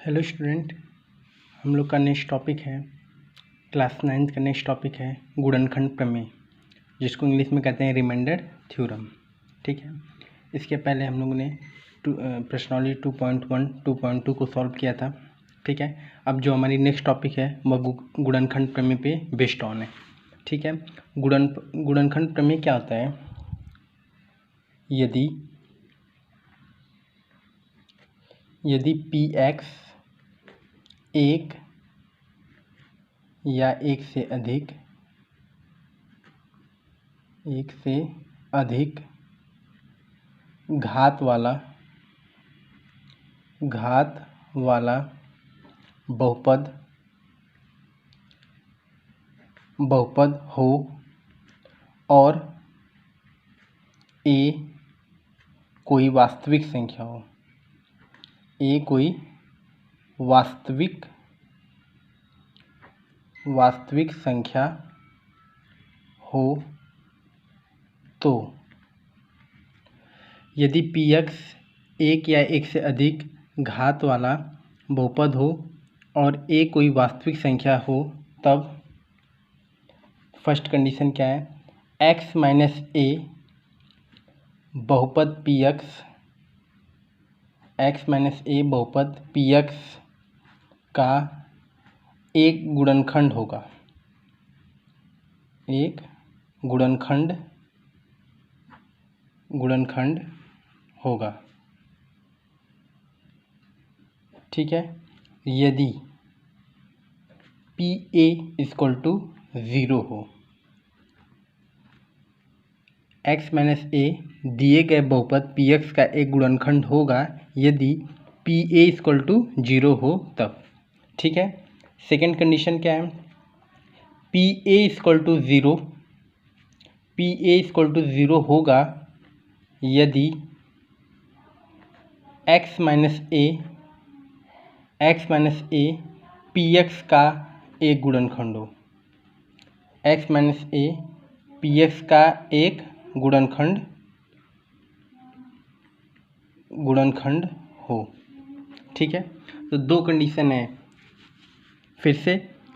Hello student, हम लोग का नेक्स्ट टॉपिक है क्लास 9th का नेक्स्ट टॉपिक है गुणनखंड प्रमेय, जिसको इंग्लिश में कहते हैं रिमाइंडर थ्योरम। ठीक है, इसके पहले हम लोगों ने प्रश्नावली 2.1 2.2 को सॉल्व किया था। ठीक है, अब जो हमारी नेक्स्ट टॉपिक है वह गुणनखंड प्रमेय पे बेस्ड ऑन है। ठीक है, गुणनखंड प्रमेय क्या होता है? यदि Px एक या एक से अधिक घात वाला बहुपद हो और a कोई वास्तविक संख्या हो, वास्तविक संख्या हो, तो यदि Px एक या एक से अधिक घात वाला बहुपद हो और a कोई वास्तविक संख्या हो, तब फर्स्ट कंडीशन क्या है? x माइनस a बहुपद Px का एक गुणनखंड होगा। ठीक है, यदि Pa इक्वल टू 0 हो। x माइनस a दिए गए बहुपद Px का एक गुणनखंड होगा यदि Pa इक्वल टू 0 हो तब। ठीक है, सेकेंड कंडीशन क्या है? Pa इक्वल टू 0 होगा यदि x माइनस a Px का एक गुणनखंड हो। x माइनस a Px का एक गुणनखंड हो। ठीक है, तो दो कंडीशन है। फिर से,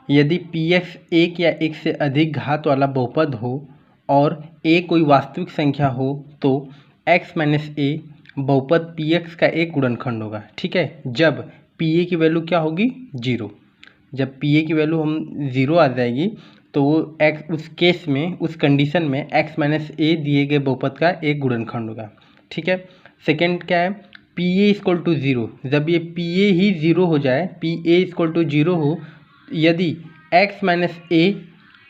यदि Px एक या एक से अधिक घात वाला बहुपद हो और a कोई वास्तविक संख्या हो, तो x माइनस a बहुपद Px का एक गुणनखंड होगा। ठीक है, जब Pa की वैल्यू क्या होगी? 0। जब Pa की वैल्यू हम 0 आ जाएगी तो वो x उस केस में, उस कंडीशन में x माइनस a दिए गए बहुपद का एक गुणनखंड होगा। ठीक है, सेकेंड क्या है? Pa equal to 0। जब ये Pa ही 0 हो जाए, Pa इक्वल टू 0 हो, यदि x माइनस a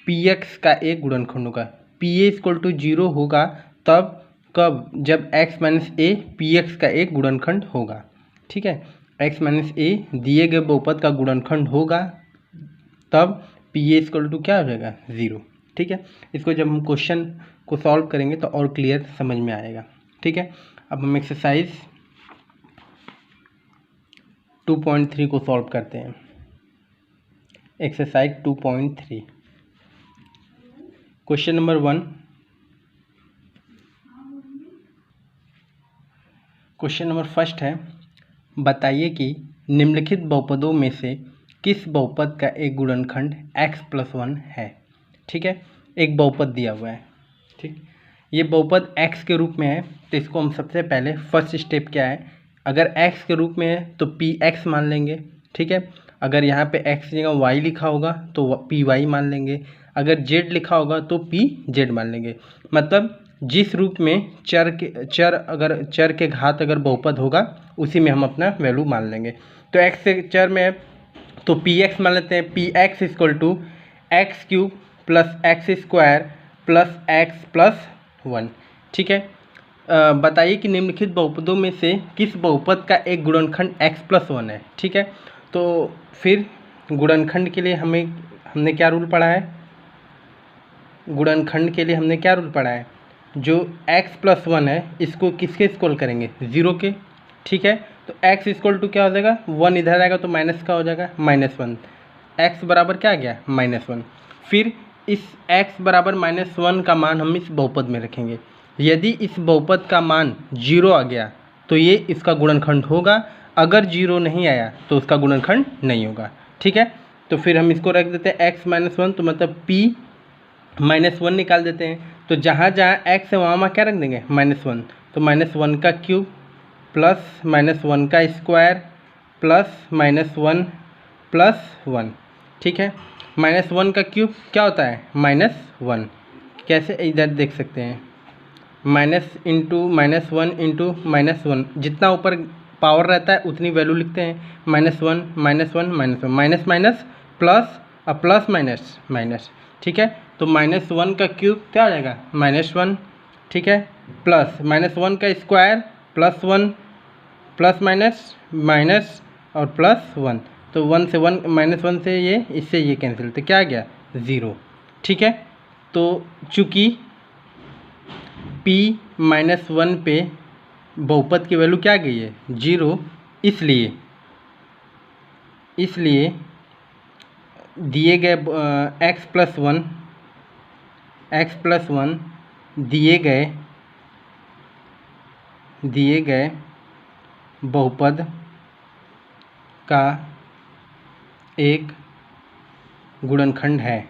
Px का एक गुणनखंड होगा। Pa इक्वल टू 0 होगा तब कब? जब x माइनस a Px का एक गुणनखंड होगा। ठीक है, x माइनस a दिए गए बहुपद का गुणनखंड होगा तब Pa इक्वल टू क्या हो जाएगा? 0। ठीक है, इसको जब हम क्वेश्चन को सॉल्व करेंगे तो और क्लियर समझ में आएगा। ठीक है, अब हम एक्सरसाइज 2.3 को सॉल्व करते हैं। Exercise 2.3 question number 1। Question number first है, बताइए कि निम्नलिखित बहुपदों में से किस बहुपद का एक गुणनखंड x+1 है। ठीक है, एक बहुपद दिया हुआ है। ठीक, ये बहुपद x के रूप में है, तो इसको हम सबसे पहले फर्स्ट स्टेप क्या है? अगर x के रूप में है तो Px मान लेंगे। ठीक है, अगर यहाँ पे x की जगह y लिखा होगा तो Py मान लेंगे। अगर z लिखा होगा तो Pz मान लेंगे। मतलब जिस रूप में चर के घात अगर बहुपद होगा उसी में हम अपना वैल्यू मान लेंगे। तो x से चर में है तो Px मान लेते हैं। Px equal to x³ plus x² plus x+1। ठीक है, बताइए कि निम्नलिखित बहुपदों में से किस बहुपद का एक गुणनखंड x+1 है। ठीक है, तो फिर गुणनखंड के लिए हमने क्या रूल पढ़ा है? गुणनखंड के लिए हमने क्या रूल पढ़ा है? जो x+1 है इसको किसके इक्वल करेंगे? 0 के। ठीक है, तो x इक्वल टू क्या हो जाएगा? 1 इधर आएगा तो माइनस का हो जाएगा, -1। x बराबर क्या आ गया? -1। फिर इस x बराबर -1 का मान हम इस बहुपद में रखेंगे। यदि इस बहुपद का मान 0 आ गया तो ये इसका गुणनखंड होगा, अगर जीरो नहीं आया तो उसका गुणनखंड नहीं होगा। ठीक है, तो फिर हम इसको रख देते हैं x-1, तो मतलब p-1 निकाल देते हैं। तो जहाँ जहाँ x है वहाँ क्या रख देंगे -1, तो -1 का क्यूब प्लस -1 का स्क्वायर प्लस -1 प्लस 1। ठीक है, -1 का क्यूब क्या होता है -1, कैसे इधर देख सकते हैं, माइनस इंटू -1 इंटू -1, जितना ऊपर पावर रहता है उतनी वैल्यू लिखते हैं, -1 -1 -1, माइनस माइनस प्लस और प्लस माइनस माइनस। ठीक है, तो -1 का क्यूब क्या हो जाएगा -1। ठीक है, प्लस -1 का square plus 1 plus minus minus और प्लस 1, तो 1 से 1 -1 से ये इससे ये कैंसिल, तो क्या आ गया 0। ठीक है, तो चूँकि p-1 पे बहुपद की वैल्यू क्या आ गई है 0, इसलिए दिए गए x प्लस 1 दिए गए बहुपद का एक गुणनखंड है,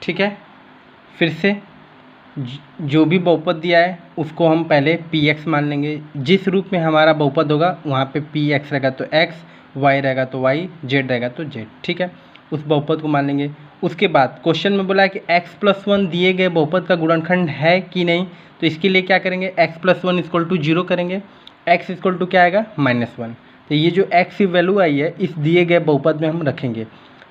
ठीक है। फिर से जो भी बहुपद दिया है उसको हम पहले px मान लेंगे। जिस रूप में हमारा बहुपद होगा वहाँ पे px रहेगा तो x, y रहेगा तो y, z रहेगा तो z। ठीक है, उस बहुपद को मान लेंगे। उसके बाद क्वेश्चन में बोला है कि x प्लस 1 दिए गए बहुपद का गुणनखंड है कि नहीं, तो इसके लिए क्या करेंगे, x प्लस 1 इक्वल टू 0 करेंगे, x इक्वल टू क्या आएगा -1। तो ये जो x की वैल्यू आई है इस दिए गए बहुपद में हम रखेंगे।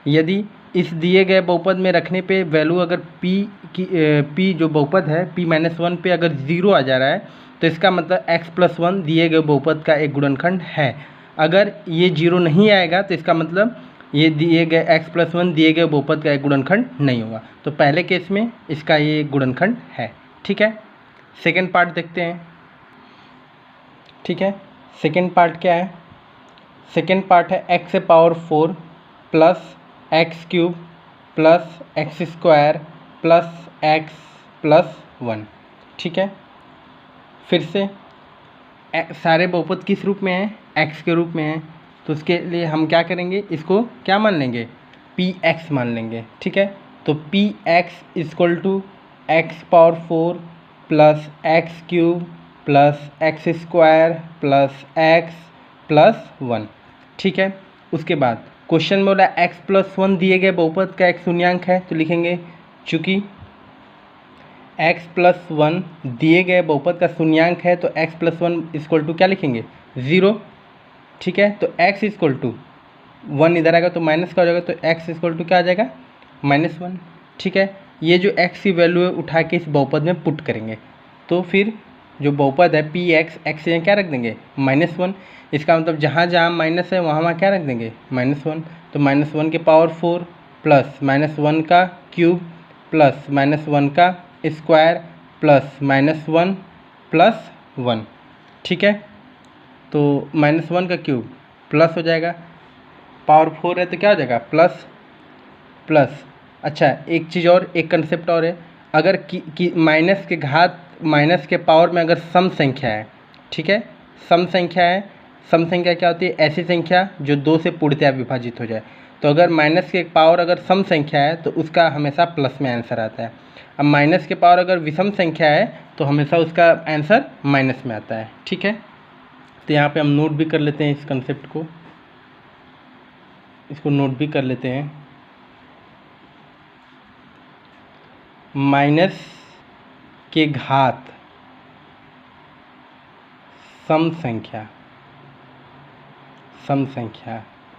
यदि इस दिए गए बहुपद में रखने पे वैल्यू अगर p जो बहुपद है p-1 पे अगर 0 आ जा रहा है तो इसका मतलब x प्लस 1 दिए गए बहुपद का एक गुणनखंड है। अगर ये 0 नहीं आएगा तो इसका मतलब ये दिए गए x प्लस 1 दिए गए बहुपद का एक गुणनखंड नहीं होगा। तो पहले केस में इसका ये गुणनखंड है। ठीक है, सेकेंड पार्ट देखते हैं। ठीक है, सेकेंड पार्ट क्या है, सेकेंड पार्ट है x power 4 plus x cube plus x square plus x plus 1। ठीक है, फिर से सारे बहुपद किस रूप में हैं, x के रूप में हैं, तो उसके लिए हम क्या करेंगे, इसको क्या मान लेंगे, px मान लेंगे। ठीक है, तो px equal to x power 4 plus x cube plus x square plus x plus 1। ठीक है, उसके बाद क्वेश्चन में बोला x प्लस 1 दिए गए बहुपद का एक शून्यांक है, तो लिखेंगे चूँकि x प्लस 1 दिए गए बहुपद का शून्यांक है तो x प्लस 1 इक्वल टू क्या लिखेंगे 0। ठीक है, तो x इक्वल टू 1 इधर आएगा तो माइनस का हो जाएगा, तो x इक्वल टू क्या आ जाएगा -1। ठीक है, ये जो x की वैल्यू है उठा के इस बहुपद में पुट करेंगे, तो फिर जो बहुपद है px, x यहाँ क्या रख देंगे -1। इसका मतलब जहाँ जहाँ माइनस है वहाँ वहाँ क्या रख देंगे -1। तो -1 के पावर 4 प्लस -1 का क्यूब प्लस -1 का स्क्वायर प्लस -1 प्लस 1। ठीक है, तो -1 का क्यूब प्लस हो जाएगा, पावर 4 है तो क्या हो जाएगा प्लस प्लस। अच्छा, एक चीज़ और, एक कंसेप्ट और है, अगर माइनस के घात माइनस के पावर में अगर सम संख्या है, ठीक है, सम संख्या है, सम संख्या क्या होती है, ऐसी संख्या जो 2 से पूर्णतया विभाजित हो जाए। तो अगर माइनस के पावर अगर सम संख्या है तो उसका हमेशा प्लस में आंसर आता है। अब माइनस के पावर अगर विषम संख्या है तो हमेशा उसका आंसर माइनस में आता है। ठीक है, तो यहाँ पे हम नोट भी कर लेते हैं इस कंसेप्ट को, इसको नोट भी कर लेते हैं। माइनस के घात सम संख्या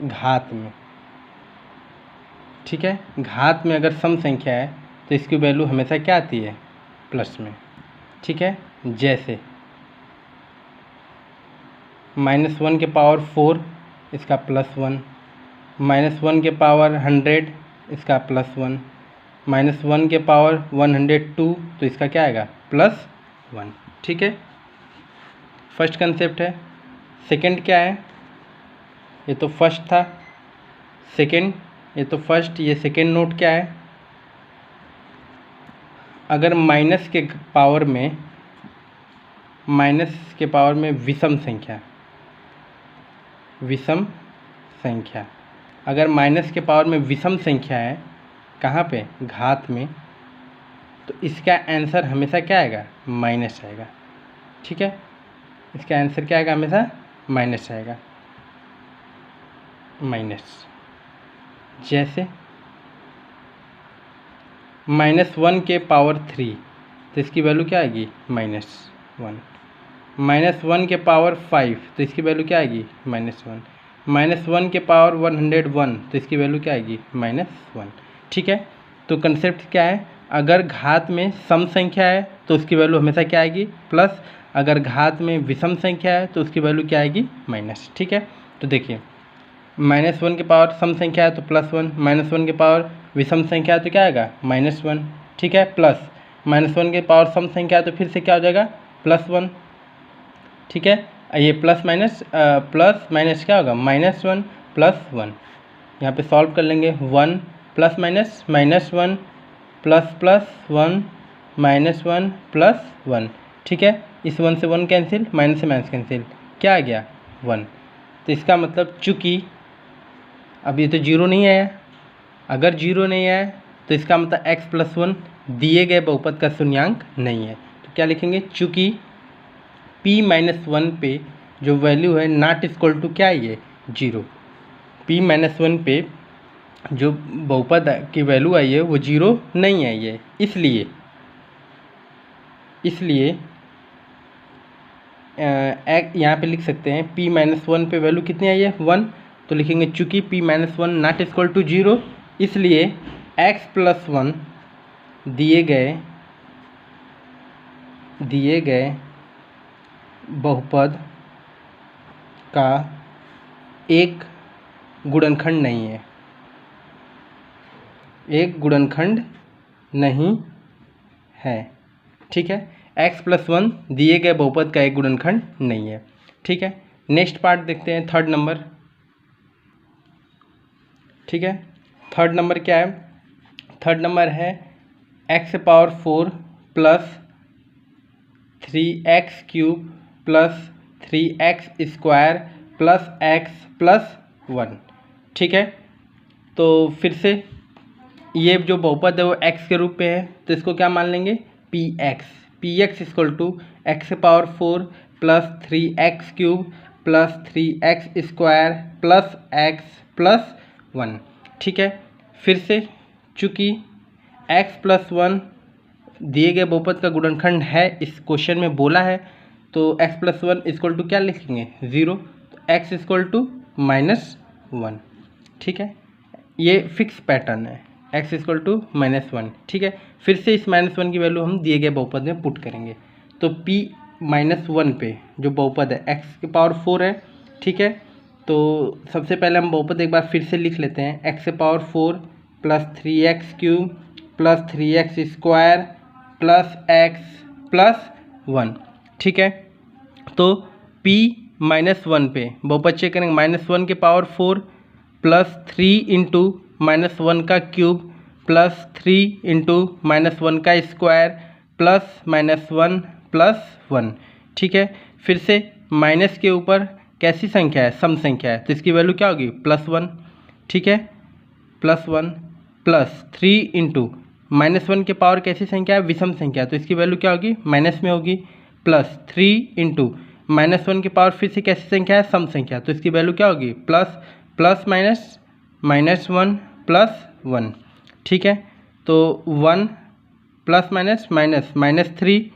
घात में, ठीक है, घात में अगर सम संख्या है तो इसकी वैल्यू हमेशा क्या आती है प्लस में। ठीक है, जैसे -1 के पावर 4 इसका +1, -1 के पावर 100 इसका +1, -1 के पावर 102 तो इसका क्या आएगा +1। ठीक है, फर्स्ट कंसेप्ट है। सेकंड क्या है, ये तो फर्स्ट था, सेकंड ये तो फर्स्ट, ये सेकंड नोट क्या है, अगर माइनस के पावर में विषम संख्या, अगर माइनस के पावर में विषम संख्या है कहाँ पे, घात में, तो इसका आंसर हमेशा क्या आएगा, माइनस आएगा। ठीक है, इसका आंसर क्या आएगा, हमेशा माइनस आएगा, माइनस। जैसे -1 के पावर 3, तो इसकी वैल्यू क्या आएगी, -1। -1 के पावर 5, तो इसकी वैल्यू क्या आएगी, -1। -1 के पावर 101, तो इसकी वैल्यू क्या आएगी, -1। ठीक है, तो कंसेप्ट क्या है, अगर घात में सम संख्या है तो उसकी वैल्यू हमेशा क्या आएगी, प्लस। अगर घात में विषम संख्या है तो उसकी वैल्यू क्या आएगी, माइनस। ठीक है, तो देखिए -1 के पावर सम संख्या है तो +1, -1 के पावर विषम संख्या है तो क्या आएगा, -1। ठीक है, प्लस -1 के पावर सम संख्या है तो फिर से क्या हो जाएगा, +1। ठीक है, ये प्लस माइनस क्या होगा, -1 + 1। यहाँ पे सॉल्व कर लेंगे, 1 + -1 ++1 -1 +1। ठीक है, इस 1 से 1 कैंसिल, माइनस से माइनस कैंसिल, क्या आ गया, 1। तो इसका मतलब चूँकि अब ये तो 0 नहीं आया, अगर 0 नहीं आया तो इसका मतलब x + 1 दिए गए बहुपद का शून्यांक नहीं है। तो क्या लिखेंगे, चूँकि p-1 पे जो वैल्यू है नॉट इक्वल टू क्या है, ये 0। p-1 पे जो बहुपद की वैल्यू आई है वो 0 नहीं आई है, इसलिए यहाँ पे लिख सकते हैं p-1 पे वैल्यू कितनी आई है, 1। तो लिखेंगे चूँकि p-1 नॉट इक्वल टू 0, इसलिए x + 1 दिए गए बहुपद का एक गुणनखंड नहीं है, ठीक है, x + 1 दिए गए बहुपद का एक गुणनखंड नहीं है। ठीक है, नेक्स्ट पार्ट देखते हैं, थर्ड नंबर। ठीक है, थर्ड नंबर क्या है, थर्ड नंबर है x⁴ + 3x³ + 3x² + x + 1। ठीक है, तो फिर से ये जो बहुपद है वो x के रूप में है, तो इसको क्या मान लेंगे, px = x⁴ + 3x³ + 3x² + x + 1। ठीक है, फिर से चूँकि x + 1 दिए गए बहुपद का गुणनखंड है, इस क्वेश्चन में बोला है, तो x + 1 = क्या लिखेंगे, 0। तो x = -1। ठीक है, ये फिक्स पैटर्न है, x = -1। ठीक है, फिर से इस -1 की वैल्यू हम दिए गए बहुपद में पुट करेंगे, तो p-1 पे जो बहुपद है x⁴ है। ठीक है, तो सबसे पहले हम बहुपद एक बार फिर से लिख लेते हैं, x⁴ + 3x³ + 3x² + x + 1। ठीक है, तो p-1 पे बहुपद चेक करेंगे, -1 के पावर 4 + 3 × -1 का क्यूब + 3 × -1 का स्क्वायर + -1 + 1। ठीक है, फिर से माइनस के ऊपर कैसी संख्या है, सम संख्या है, तो इसकी वैल्यू क्या होगी, +1। ठीक है, +1 + 3 × -1 के पावर कैसी संख्या है, विषम संख्या, तो इसकी वैल्यू क्या होगी, माइनस में होगी, +3 × -1 के पावर फिर से कैसी संख्या है, सम संख्या, तो इसकी वैल्यू क्या होगी, प्लस -1 +1। ठीक है, तो 1 + -3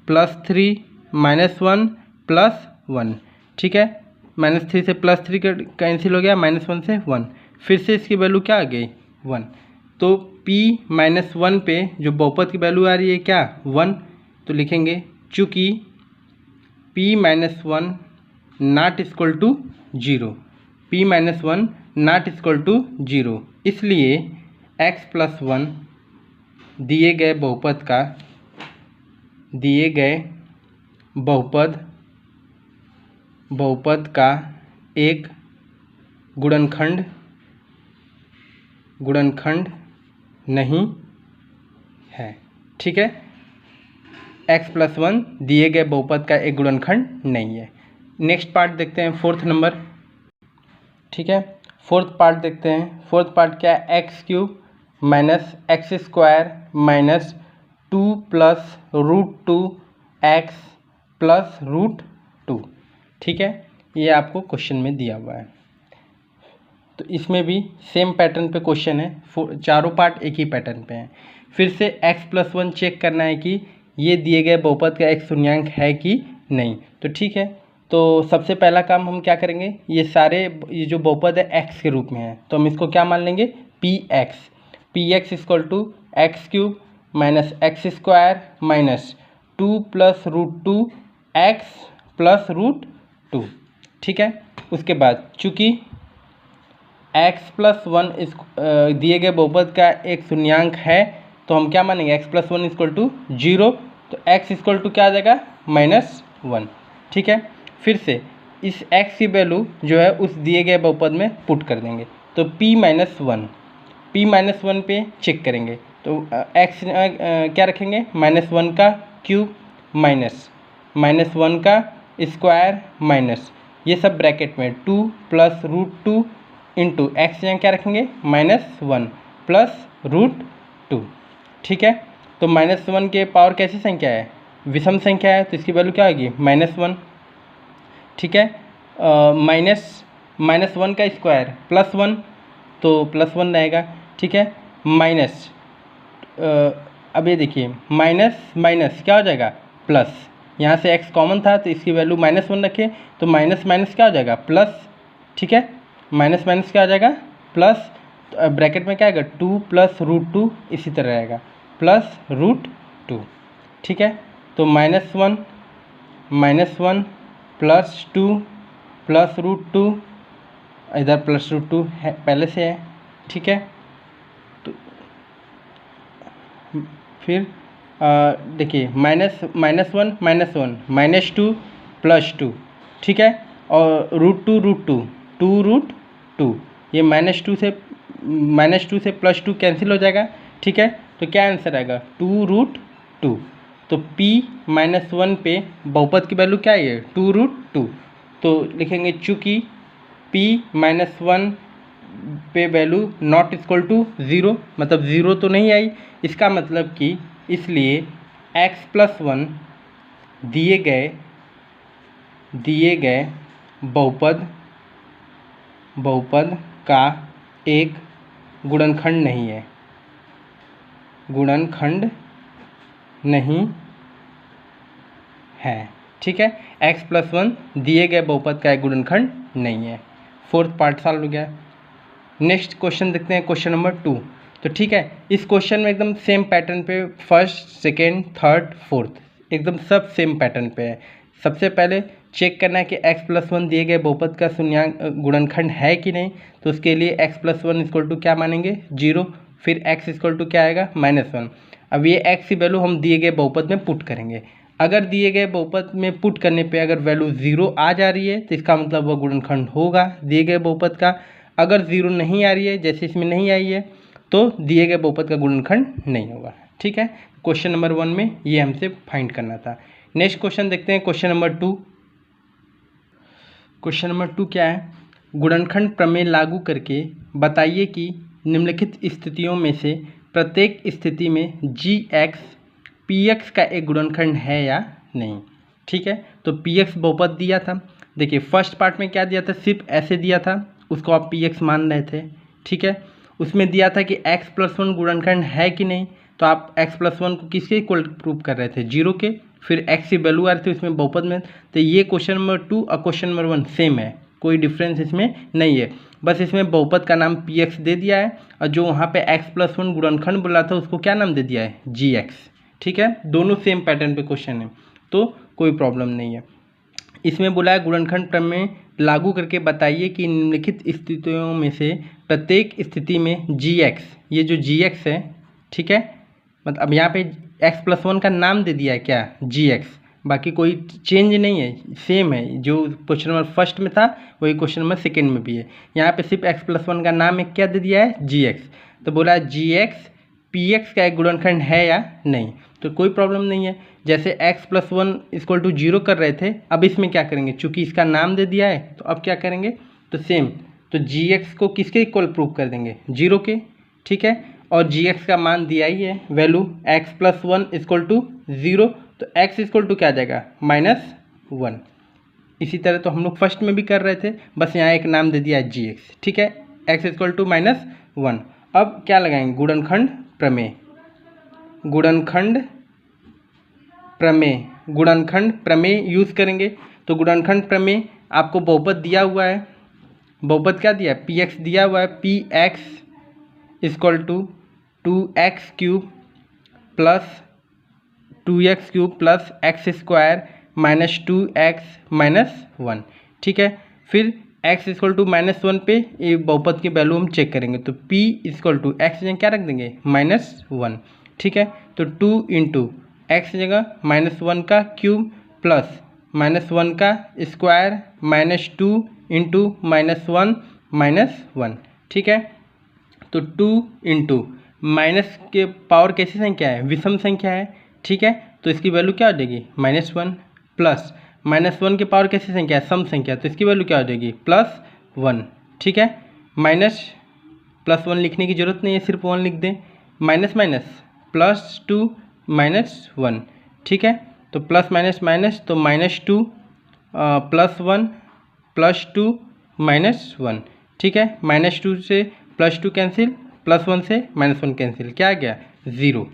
+3 -1 +1। ठीक है, -3 से +3 कैंसिल हो गया, -1 से 1, फिर से इसकी वैल्यू क्या आ गई, 1। तो p-1 पे जो बहुपद की वैल्यू आ रही है क्या, 1। तो लिखेंगे चूँकि p-1 not equal to 0, p-1 not equal to 0, इसलिए x + 1 दिए गए बहुपद का एक गुणनखंड नहीं है। ठीक है, x+1 दिए गए बहुपद का एक गुणनखंड नहीं है। नेक्स्ट पार्ट देखते हैं, फोर्थ नंबर। ठीक है, फोर्थ पार्ट देखते हैं। फोर्थ पार्ट क्या है, x³ minus x² minus 2 plus √2x plus √2। ठीक है, ये आपको क्वेश्चन में दिया हुआ है। तो इसमें भी सेम पैटर्न पे क्वेश्चन है, चारों पार्ट एक ही पैटर्न पे हैं। फिर से x+1 चेक करना है कि ये दिए गए बहुपद का एक शून्यांक है कि नहीं। तो ठीक है, तो सबसे पहला काम हम क्या करेंगे, ये जो बहुपद है x के रूप में है, तो हम इसको क्या मान लेंगे, px equal to x³ minus x² minus 2 plus √2x plus √2। ठीक है, उसके बाद चूँकि x+1 इस दिए गए बहुपद का एक शून्यांक है, तो हम क्या मानेंगे, x+1 इक्वल टू 0, तो x इक्वल टू क्या आ जाएगा, -1। ठीक है, फिर से इस x की वैल्यू जो है उस दिए गए बहुपद में पुट कर देंगे, तो p-1 पे चेक करेंगे, तो x क्या रखेंगे, -1 का क्यूब माइनस -1 का स्क्वायर माइनस ये सब ब्रैकेट में 2 प्लस √2 इंटू एक्स यहाँ क्या रखेंगे, -1 प्लस √2। ठीक है, तो -1 के पावर कैसी संख्या है, विषम संख्या है, तो इसकी वैल्यू क्या होगी, -1। ठीक है, -1 का स्क्वायर +1, तो +1 रहेगा। ठीक है, माइनस अब ये देखिए माइनस माइनस क्या हो जाएगा, प्लस, यहाँ से x कॉमन था तो इसकी वैल्यू -1 रखें, तो माइनस माइनस क्या हो जाएगा, प्लस। ठीक है, माइनस माइनस क्या आ जाएगा, प्लस, तो ब्रैकेट में क्या आएगा, 2 प्लस √2 इसी तरह रहेगा प्लस √2। ठीक है, तो -1 प्लस 2 प्लस √2, इधर प्लस √2 है पहले से है। ठीक है, तो फिर देखिए -1 -2 प्लस 2। ठीक है, और √2 ये -2 से +2 कैंसिल हो जाएगा। ठीक है, तो क्या आंसर आएगा, 2√2। तो p-1 पे बहुपद की वैल्यू क्या है, 2√2। तो लिखेंगे चूँकि p-1 पे वैल्यू नॉट इक्वल टू 0, मतलब 0 तो नहीं आई, इसका मतलब कि इसलिए x+1 दिए गए बहुपद का एक गुणनखंड नहीं है, ठीक है, x+1 दिए गए बहुपद का एक गुणनखंड नहीं है। फोर्थ पार्ट सॉल्व हो गया। नेक्स्ट क्वेश्चन देखते हैं, क्वेश्चन नंबर 2। तो ठीक है, इस क्वेश्चन में एकदम सेम पैटर्न पे फर्स्ट, सेकेंड, थर्ड, फोर्थ एकदम सब सेम पैटर्न पे है। सबसे पहले चेक करना है कि x+1 दिए गए बहुपद का शून्यांक गुणनखंड है कि नहीं, तो उसके लिए x+1 इक्वल टू क्या मानेंगे, 0, फिर x इक्वल टू क्या आएगा, -1। अब ये x की वैल्यू हम दिए गए बहुपद में पुट करेंगे। अगर दिए गए बहुपद में पुट करने पे अगर वैल्यू 0 आ जा रही है तो इसका मतलब वह गुणनखंड होगा दिए गए बहुपद का। अगर 0 नहीं आ रही है, जैसे इसमें नहीं आई है, तो दिए गए बहुपद का गुणनखंड नहीं होगा। ठीक है, क्वेश्चन नंबर 1 में ये हमसे फाइंड करना था। नेक्स्ट क्वेश्चन देखते हैं, क्वेश्चन नंबर 2। क्वेश्चन नंबर 2 क्या है, गुणनखंड प्रमेय लागू करके बताइए कि निम्नलिखित स्थितियों में से प्रत्येक स्थिति में gx px का एक गुणनखंड है या नहीं। ठीक है, तो px बहुपद दिया था। देखिए फर्स्ट पार्ट में क्या दिया था, सिर्फ ऐसे दिया था, उसको आप px मान रहे थे। ठीक है, उसमें दिया था कि x+1 गुणनखंड है कि नहीं, तो आप x+1 को किसके इक्वल प्रूव कर रहे थे, 0 के। फिर x की वैल्यू आ रही थी उसमें बहुपद में। तो ये क्वेश्चन नंबर 2 और क्वेश्चन नंबर 1 सेम है, कोई डिफरेंस इसमें नहीं है। बस इसमें बहुपद का नाम px दे दिया है और जो वहाँ पे x+1 गुणनखंड बोला था उसको क्या नाम दे दिया है, gx। ठीक है, दोनों सेम पैटर्न पे क्वेश्चन है, तो कोई प्रॉब्लम नहीं है। इसमें बोला है गुणनखंड प्रमेय लागू करके बताइए कि निम्नलिखित स्थितियों में से प्रत्येक स्थिति में gx, ये जो gx है, ठीक है, मतलब अब यहाँ पे x+1 का नाम दे दिया है क्या, gx, बाकी कोई चेंज नहीं है, सेम है। जो क्वेश्चन नंबर फर्स्ट में था वही क्वेश्चन नंबर सेकेंड में भी है। यहाँ पे सिर्फ x+1 का नाम एक क्या दे दिया है, gx। तो बोला gx px का एक गुणनखंड है या नहीं, तो कोई प्रॉब्लम नहीं है। जैसे x + 1 = 0 कर रहे थे, अब इसमें क्या करेंगे, चूंकि इसका नाम दे दिया है तो अब क्या करेंगे, तो सेम, तो gx को किसके इक्वल प्रूव कर देंगे, 0 के, ठीक है। और gx का मान दिया ही है, वैल्यू x + 1 = 0, तो x = क्या आ जाएगा, -1। इसी तरह तो हम लोग फर्स्ट में भी कर रहे थे, बस यहाँ एक नाम दे दिया है gx, ठीक है, x = -1। अब क्या लगाएंगे, गुणनखंड प्रमेय, गुणनखंड प्रमेय, गुणनखंड प्रमेय यूज़ करेंगे। तो गुणनखंड प्रमेय आपको बहुपद दिया हुआ है, बहुपद क्या दिया है, px दिया हुआ है, px = 2x³ + 2x³ + x² - 2x - 1, ठीक है। फिर x = -1 पे ये बहुपद की वैल्यू हम चेक करेंगे, तो p = x जगह क्या रख देंगे, -1, ठीक है। तो 2 × x जगह -1 का क्यूब प्लस -1 का स्क्वायर -2 × -1 - 1, ठीक है। तो 2 × माइनस के पावर कैसी संख्या है, विषम संख्या है, ठीक है, तो इसकी वैल्यू क्या हो जाएगी, -1 प्लस -1 के पावर कैसी संख्या है, सम संख्या, तो इसकी वैल्यू क्या हो जाएगी, +1, ठीक है। माइनस +1 लिखने की जरूरत नहीं है, सिर्फ 1 लिख दें, माइनस माइनस +2 - 1, ठीक है। तो प्लस माइनस माइनस, तो -2 +1 +2 -1, ठीक है। -2 से +2 कैंसिल, +1 से -1 कैंसिल, क्या आ गया, 0,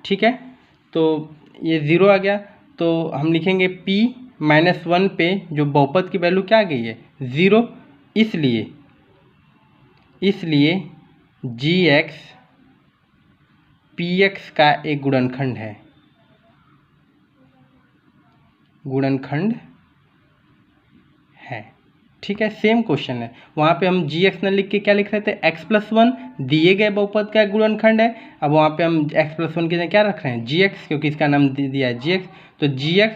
ठीक है। तो ये 0 आ गया, तो हम लिखेंगे p -1 पे जो बहुपद की वैल्यू क्या आ गई है, 0, इसलिए gx px का एक गुणनखंड है, गुणनखंड है, ठीक है। सेम क्वेश्चन है, वहाँ पे हम gx न लिख के क्या लिख रहे थे, x + 1 दिए गए बहुपद का एक गुणनखंड है। अब वहाँ पे हम x + 1 की जगह क्या रख रहे हैं, gx, क्योंकि इसका नाम दिया है gx, तो gx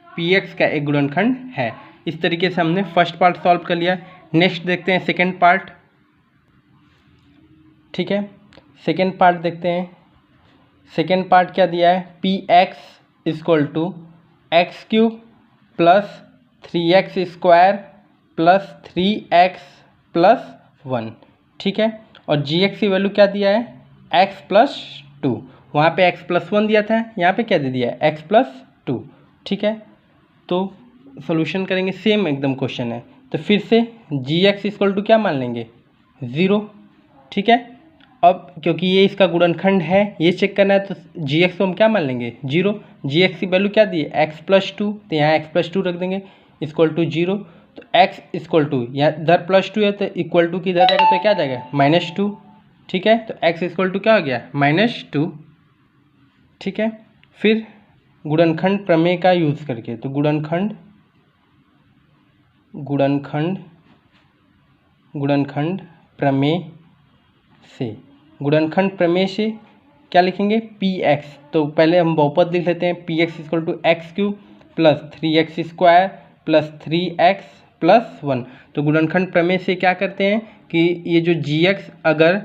px का एक गुणनखंड है। इस तरीके से हमने फर्स्ट पार्ट सॉल्व कर लिया। नेक्स्ट देखते हैं सेकेंड पार्ट, ठीक है। सेकेंड पार्ट देखते हैं, सेकेंड पार्ट क्या दिया है, px = x³ + 3x² + 3x + 1, ठीक है। और gx की वैल्यू क्या दिया है, x + 2, वहाँ पे x + 1 दिया था, यहाँ पे क्या दे दिया है, x + 2, ठीक है। तो सॉल्यूशन करेंगे, सेम एकदम क्वेश्चन है, तो फिर से gx = क्या मान लेंगे, 0, ठीक है। अब क्योंकि ये इसका गुणनखंड है, ये चेक करना है, तो gx को हम क्या मान लेंगे, 0, gx की वैल्यू क्या दी है, x + 2, तो यहाँ x + 2 रख देंगे, = 0, तो x = यहाँ इधर +2 है, तो = की इधर जाएगा तो क्या जाएगा, -2, ठीक है। तो x = क्या हो गया, -2, ठीक है। फिर गुणनखंड प्रमेय का यूज़ करके, तो गुणनखंड प्रमेय से, गुणनखंड प्रमेय से क्या लिखेंगे, px, तो पहले हम बहुपद लिख लेते हैं, px = x³ + 3x² + 3x + 1। तो गुणनखंड प्रमेय से क्या करते हैं कि ये जो gx अगर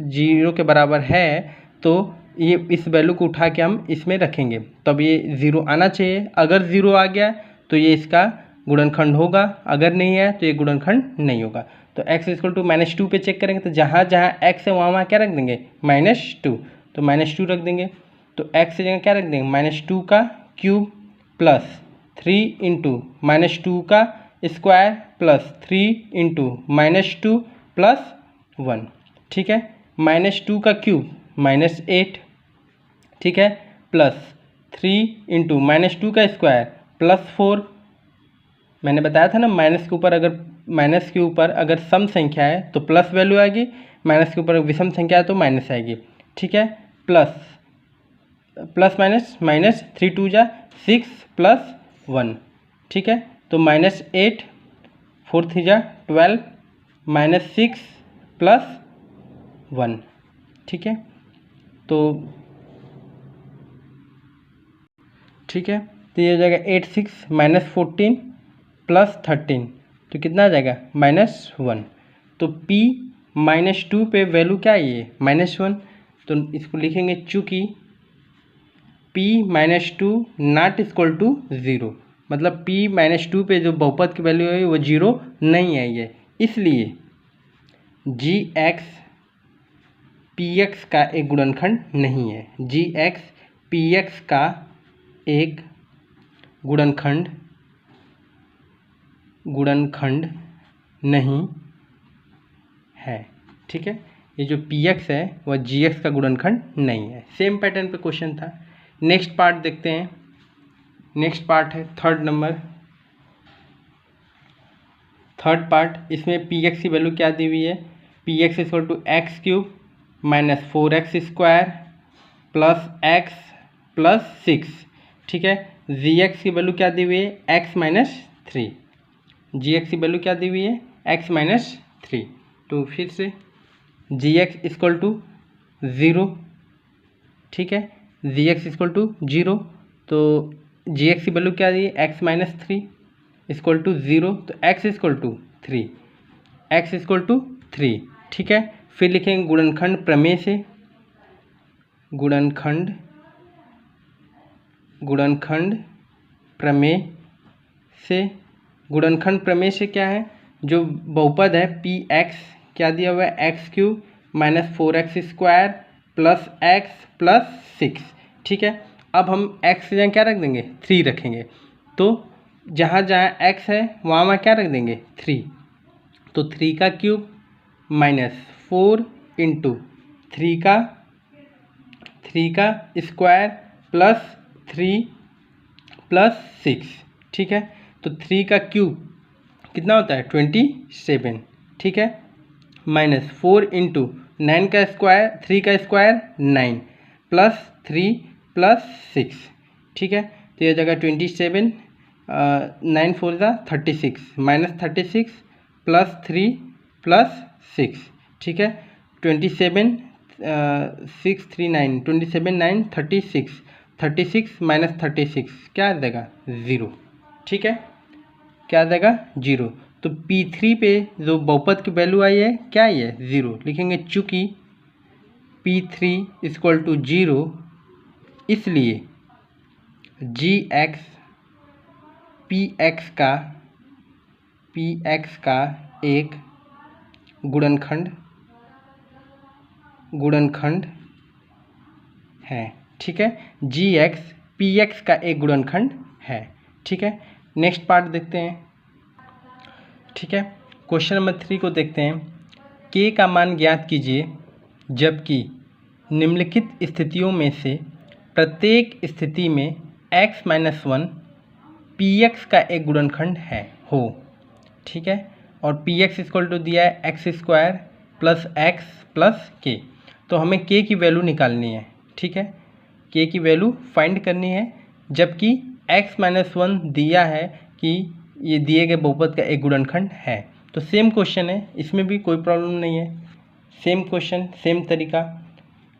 0 के बराबर है, तो ये इस वैल्यू को उठा के हम इसमें रखेंगे, तब ये 0 आना चाहिए। अगर 0 आ गया तो ये इसका गुणनखंड होगा, अगर नहीं है तो ये गुणनखंड नहीं होगा। तो x = -2 पे चेक करेंगे, तो जहाँ जहाँ x है वहाँ क्या रख देंगे, -2, तो -2 रख देंगे। तो x की जगह क्या रख देंगे, -2 का क्यूब + 3 × -2 का स्क्वायर + 3 × -2 + 1, ठीक है। -2 का क्यूब -8, ठीक है, + 3 × -2 का स्क्वायर + 4। मैंने बताया था ना, माइनस के ऊपर अगर सम संख्या है तो प्लस वैल्यू आएगी, माइनस के ऊपर विषम संख्या है तो माइनस आएगी, ठीक है। प्लस माइनस माइनस, 3 × 2 = 6 + 1, ठीक है। तो -8, 4 × 3 = 12, -6 + 1, ठीक है। तो ठीक है, तो ये हो जाएगा 8 6 -14 + 13, तो कितना आ जाएगा, -1। तो p -2 पे वैल्यू क्या है ये -1, तो इसको लिखेंगे चूँकि p -2 नॉट इक्वल टू 0, मतलब p -2 पे जो बहुपद की वैल्यू है वो 0 नहीं है ये, इसलिए gx px का एक गुणनखंड नहीं है। gx px का एक गुणनखंड नहीं है। ठीक है, ये जो px है वह gx का गुणनखंड नहीं है। सेम पैटर्न पे क्वेश्चन था। नेक्स्ट पार्ट देखते हैं। नेक्स्ट पार्ट है थर्ड पार्ट। इसमें px की वैल्यू क्या दी हुई है, px equal to x cube minus 4x square plus x plus 6। ठीक है, gx की वैल्यू क्या दी हुई है x माइनस 3। gx की वैल्यू क्या दी हुई है x माइनस 3। तो फिर से gx इक्वल टू 0। ठीक है, gx इक्वल टू 0, तो gx की वैल्यू क्या दी है x माइनस 3 इक्वल टू 0, तो x equal to 3, x equal to 3। ठीक है, फिर लिखेंगे गुणनखंड प्रमेय से। गुणनखंड प्रमेय से क्या है, जो बहुपद है px क्या दिया हुआ है x cube minus 4x square plus x plus 6। ठीक है, अब हम x की जगह क्या रख देंगे 3 रखेंगे, तो जहाँ जहाँ x है वहाँ क्या रख देंगे 3, तो 3 का क्यूब माइनस 4 इंटू 3 का स्क्वायर प्लस 3 प्लस 6। ठीक है, तो 3 का क्यूब कितना होता है 27। ठीक है, माइनस 4 इंटू 9 का स्क्वायर 3 का स्क्वायर 9 प्लस 3 प्लस 6। ठीक है, तो यह जगह 27, 9 4 ज़ा 36 माइनस 36 प्लस 3 प्लस 6। ठीक है, 27 6 3 9 27 9 36 माइनस 36 क्या आ जाएगा 0। ठीक है, क्या आ जाएगा 0। तो P3 पे जो बहुपद की वैल्यू आई है क्या आई है 0, लिखेंगे चूँकि P3 इक्वल टू 0, इसलिए gx px का एक गुणनखंड है। ठीक है, gx px का एक गुणनखंड है। ठीक है, नेक्स्ट पार्ट देखते हैं। ठीक है, क्वेश्चन नंबर 3 को देखते हैं। k का मान ज्ञात कीजिए जबकि निम्नलिखित स्थितियों में से प्रत्येक स्थिति में x माइनस 1 px का एक गुणनखंड हो। ठीक है, और px इक्वल टू दिया है x square plus x plus के, तो हमें k की वैल्यू निकालनी है। ठीक है, k की वैल्यू फाइंड करनी है, जबकि x माइनस 1 दिया है कि ये दिए गए बहुपद का एक गुणनखंड है। तो सेम क्वेश्चन है, इसमें भी कोई प्रॉब्लम नहीं है। सेम क्वेश्चन सेम तरीका,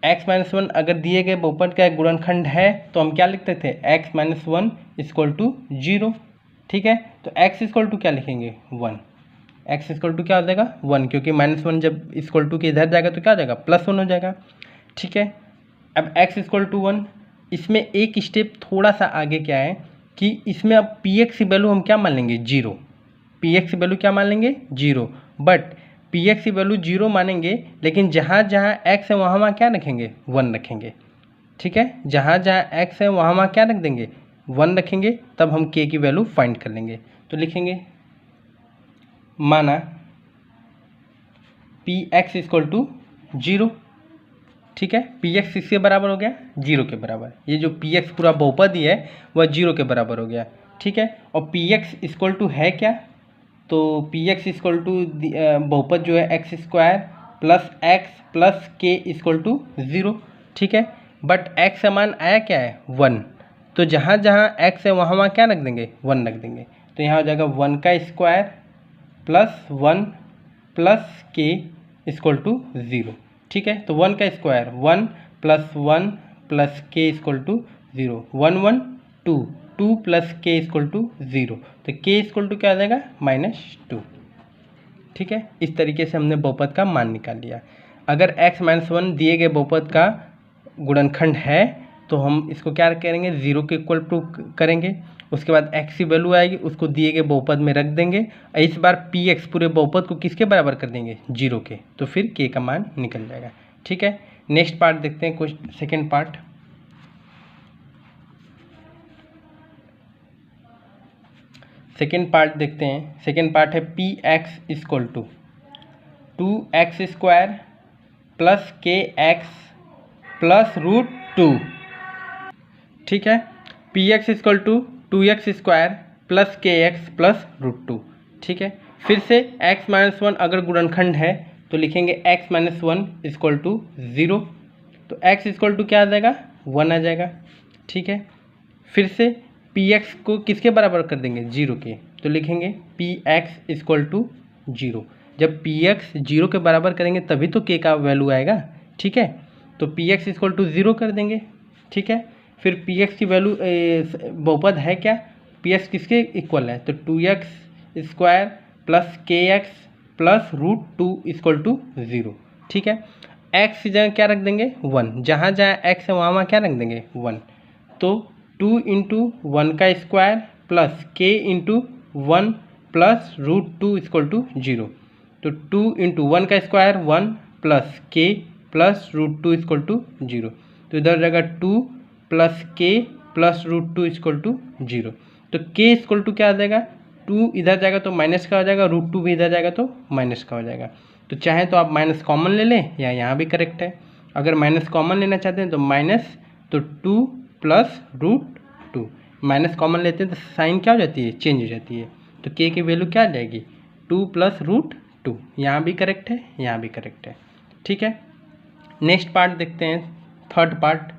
x माइनस 1 अगर दिए गए बहुपद का एक गुणनखंड है तो हम क्या लिखते थे x माइनस 1 इक्वल टू 0। ठीक है, तो x इक्वल टू क्या लिखेंगे 1, x इक्वल टू क्या हो जाएगा 1, क्योंकि -1 जब इक्वल टू के इधर जाएगा तो क्या हो जाएगा +1 हो जाएगा। ठीक है, अब x इक्वल टू 1, इसमें एक स्टेप थोड़ा सा आगे क्या है कि इसमें अब px की वैल्यू हम क्या मान लेंगे 0, px की वैल्यू क्या मान लेंगे 0, बट px की वैल्यू 0 मानेंगे, लेकिन जहाँ जहाँ x है वहाँ क्या रखेंगे 1 रखेंगे। ठीक है, जहाँ जहाँ x है वहाँ क्या रख देंगे 1 रखेंगे, तब हम k की वैल्यू फाइंड कर लेंगे। तो लिखेंगे माना px इक्वल टू 0। ठीक है, px किसके बराबर हो गया 0 के बराबर, ये जो px पूरा बहुपद ही है वह 0 के बराबर हो गया। ठीक है, और px इक्वल टू है क्या, तो px इक्वल टू बहुपद जो है x square plus x plus के इक्वल टू 0। ठीक है, बट x का मान आया क्या है 1, तो जहाँ जहाँ x है वहाँ क्या रख देंगे 1 रख देंगे, तो यहाँ हो जाएगा 1 का स्क्वायर प्लस 1 प्लस के इक्वल टू 0। ठीक है, तो 1 का स्क्वायर 1 प्लस के इक्वल टू 0, 1 1 2 2 प्लस के इक्वल टू 0, तो के इक्वल टू क्या आ जाएगा -2। ठीक है, इस तरीके से हमने बहुपद का मान निकाल लिया। अगर x-1 दिए गए बहुपद का गुणनखंड है तो हम इसको क्या करेंगे, 0 के इक्वल टू करेंगे। उसके बाद x की वैल्यू आएगी, उसको दिए गए बहुपद में रख देंगे। इस बार px पूरे बहुपद को किसके बराबर कर देंगे, 0 के, तो फिर k का मान निकल जाएगा। ठीक है, नेक्स्ट पार्ट देखते हैं, कुछ सेकेंड पार्ट। सेकेंड पार्ट देखते हैं। सेकेंड पार्ट है px equal to 2x² plus kx plus √2। ठीक है, px equal to 2x² plus kx plus √2। ठीक है, फिर से x-1 अगर गुणनखंड है तो लिखेंगे x-1 इक्वल टू 0। तो x इक्वल टू क्या आ जाएगा, 1 आ जाएगा। ठीक है, फिर से px को किसके बराबर कर देंगे, 0 के, तो लिखेंगे px इक्वल टू 0। जब px 0 के बराबर करेंगे तभी तो k का वैल्यू आएगा। ठीक है, तो px इक्वल टू 0 कर देंगे। ठीक है, फिर px की वैल्यू बहुपद है क्या, px किसके इक्वल है, तो 2x² plus kx plus √2 equal to 0। ठीक है, x की जगह क्या रख देंगे, 1, जहाँ जहाँ x है वहाँ क्या रख देंगे, 1। तो 2 × 1 का square plus k × 1 plus √2 equal to 0। तो 2 × 1 का square 1 plus k plus √2 equal to 0। तो इधर जाएगा 2 plus k plus √2 equal to 0। तो k इक्वल टू क्या आ जाएगा, 2 इधर जाएगा तो माइनस का हो जाएगा, √2 भी इधर जाएगा तो माइनस का हो जाएगा। तो चाहे तो आप माइनस कॉमन ले लें या यहाँ भी करेक्ट है। अगर माइनस कॉमन लेना चाहते हैं तो माइनस, तो 2 प्लस √2, माइनस कॉमन लेते हैं तो साइन क्या हो जाती है, चेंज हो जाती है। तो k की वैल्यू क्या आ जाएगी, 2 प्लस √2। यहाँ भी करेक्ट है, यहाँ भी करेक्ट है। ठीक है, नेक्स्ट पार्ट देखते हैं, थर्ड पार्ट।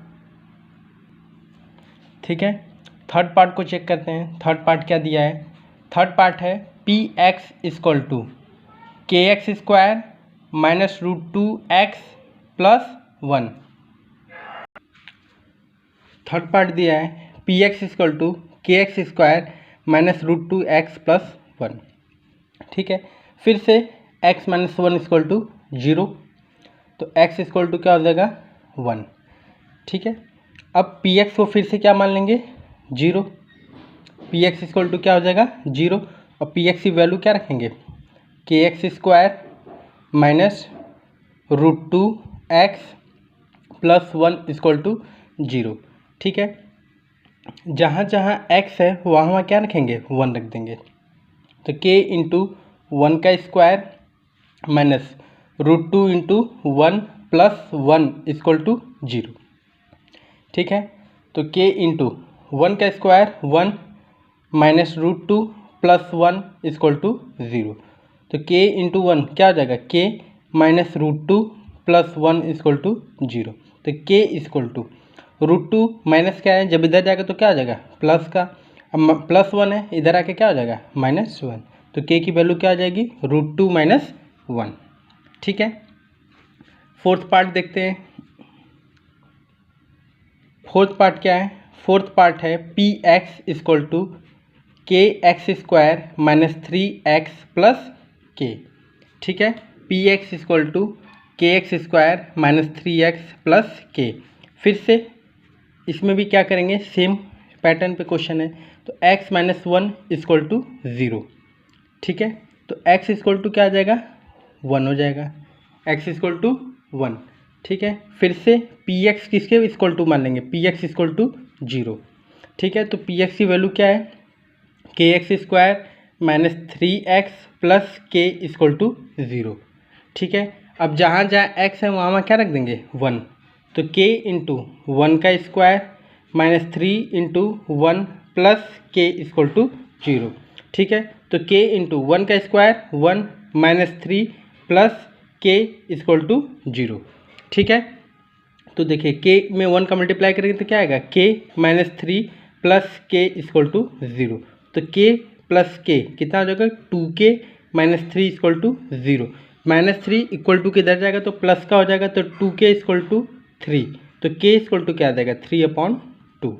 ठीक है, थर्ड पार्ट को चेक करते हैं। थर्ड पार्ट क्या दिया है, थर्ड पार्ट है px equal to kx² minus √2x plus 1। Third part दिया है px equal to kx² minus √2x plus 1। ठीक है, फिर से x-1 इक्वल टू 0। तो x इक्वल टू क्या हो जाएगा, 1। ठीक है, अब px को फिर से क्या मान लेंगे, 0। px इक्वल टू क्या हो जाएगा, 0। और px की वैल्यू क्या रखेंगे, kx² minus √2x plus 1 equal to 0। ठीक है, जहाँ जहाँ x है वहाँ वहाँ क्या रखेंगे, 1 रख देंगे। तो k × 1 का square minus √2 × 1 plus 1 equal to 0। ठीक है, तो k × 1 का square 1 minus √2 plus 1 equal to 0। तो k × 1 क्या हो जाएगा, k minus √2 plus 1 equal to 0। तो k इक्वल टू √2 माइनस क्या है, जब इधर जाएगा तो क्या हो जाएगा, प्लस का, अब प्लस 1 है, इधर आके क्या हो जाएगा, -1। तो k की वैल्यू क्या आ जाएगी, √2 माइनस 1। ठीक है, फोर्थ पार्ट देखते हैं। फोर्थ पार्ट क्या है, फोर्थ पार्ट है px equal to kx² minus 3x plus k। ठीक है, px equal to kx² minus 3x plus k। फिर से इसमें भी क्या करेंगे, सेम पैटर्न पे क्वेश्चन है। तो x-1 इक्वल टू 0। ठीक है, तो x इक्वल टू क्या आ जाएगा, 1 हो जाएगा, x इक्वल टू 1। ठीक है, फिर से px किसके इक्वल टू मान लेंगे, px इक्वल टू 0। ठीक है, तो px की वैल्यू क्या है, kx² minus 3x plus k equal to 0। ठीक है, अब जहाँ जहाँ x है वहाँ वहाँ क्या रख देंगे, 1। तो k × 1 का square minus 3 × 1 plus k equal to 0। ठीक है, तो k × 1 का square 1 minus 3 plus k equal to 0। ठीक है, तो देखिए k में 1 का मल्टीप्लाई करेंगे तो क्या आएगा, k minus 3 plus k equal to 0। तो k प्लस k कितना हो जाएगा, 2k minus 3 equal to 0। -3 equal to किधर जाएगा तो प्लस का हो जाएगा, तो 2k इक्वल टू 3। तो k इक्वल टू क्या आ जाएगा, 3/2।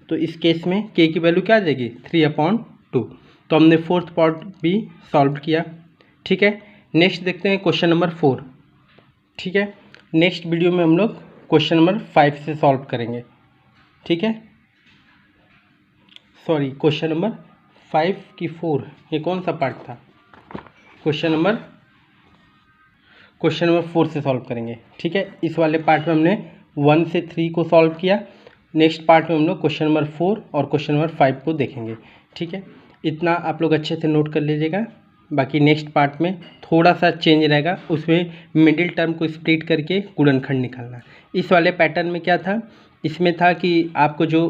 तो इस केस में k की वैल्यू क्या आ जाएगी, 3/2। तो हमने फोर्थ पार्ट भी सॉल्व किया। ठीक है, नेक्स्ट देखते हैं क्वेश्चन नंबर 4। ठीक है, नेक्स्ट वीडियो में हम लोग क्वेश्चन नंबर 5 से सॉल्व करेंगे। ठीक है, सॉरी क्वेश्चन नंबर 5 की 4, ये कौन सा पार्ट था? क्वेश्चन नंबर 4 से सॉल्व करेंगे। ठीक है, इस वाले पार्ट में हमने 1 से 3 को सॉल्व किया। नेक्स्ट पार्ट में हम लोग क्वेश्चन नंबर 4 और क्वेश्चन नंबर 5 को देखेंगे। ठीक है, इतना आप लोग अच्छे से नोट कर लीजिएगा। बाकी नेक्स्ट पार्ट में थोड़ा सा चेंज रहेगा, उसमें मिडिल टर्म को स्प्लिट करके गुणनखंड निकालना। इस वाले पैटर्न में क्या था, इसमें था कि आपको जो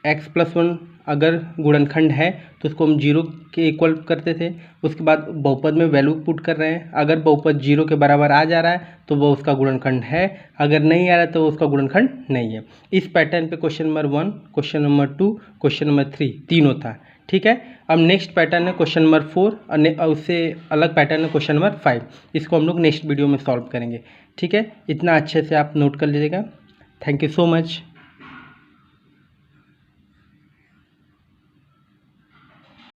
x+1 अगर गुणनखंड है तो उसको हम 0 के इक्वल करते थे। उसके बाद बहुपद में वैल्यू पुट कर रहे हैं, अगर बहुपद 0 के बराबर आ जा रहा है तो वो उसका गुणनखंड है, अगर नहीं आ रहा है तो वो उसका गुणनखंड नहीं है। इस पैटर्न पे question number 1, question number 2, question number 3 तीनों था। ठीक है, अब नेक्स्ट पैटर्न है क्वेश्चन नंबर 4 और उससे अलग पैटर्न है क्वेश्चन नंबर 5। इसको हम लोग नेक्स्ट वीडियो में सॉल्व करेंगे। ठीक है, इतना अच्छे से आप नोट कर लीजिएगा। Thank you so much.